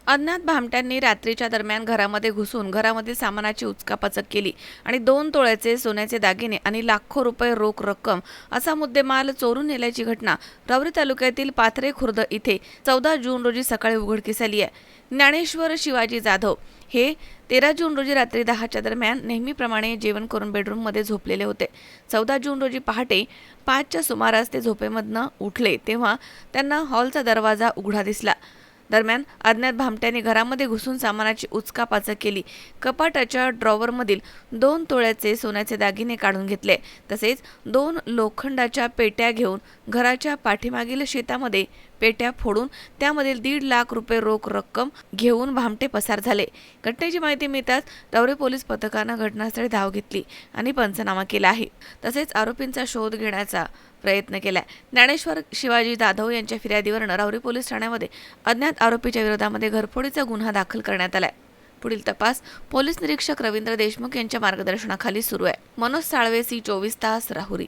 अज्ञात भामट्यांनी रात्रीच्या दरम्यान घरामध्ये घुसून घरामधील सामानाची उचकापाचक केली आणि 2 तोळ्याचे सोन्याचे दागिने आणि लाखो रुपये रोख रक्कम असा मुद्देमाल चोरून नेल्याची घटना राहुरी तालुक्यातील पाथरे खुर्द इथे 14 जून रोजी सकाळी उघडकीस आली आहे. ज्ञानेश्वर शिवाजी जाधव हे 13 जून रोजी रात्री 10च्या दरम्यान नेहमीप्रमाणे जेवण करून बेडरूममध्ये झोपलेले होते. 14 जून रोजी पहाटे 5च्या सुमारास ते झोपेमधनं उठले तेव्हा त्यांना हॉलचा दरवाजा उघडा दिसला. दरम्यान अज्ञात भामट्यांनी घरामध्ये घुसून सामानाची उचकापाचक केली. कपाटाच्या ड्रॉवरमधील 2 तोळ्याचे सोन्याचे दागिने काढून घेतले. तसेच 2 लोखंडाच्या पेट्या घेऊन घराच्या पाठीमागील शेतामध्ये पेट्या फोडून त्यामधील 1.5 लाख रुपये रोख रक्कम घेऊन भामटे पसार झाले. घटनेची माहिती मिळताच राहुरी पोलीस पथकानं घटनास्थळी धाव घेतली आणि पंचनामा केला आहे. तसेच आरोपींचा शोध घेण्याचा प्रयत्न केलाय. ज्ञानेश्वर शिवाजी जाधव यांच्या फिर्यादीवरून राहुरी पोलीस ठाण्यामध्ये अज्ञात आरोपीच्या विरोधामध्ये घरफोडीचा गुन्हा दाखल करण्यात आलाय. पुढील तपास पोलीस निरीक्षक रवींद्र देशमुख यांच्या मार्गदर्शनाखाली सुरू आहे. मनोज साळवे, सी 24 तास, राहुरी.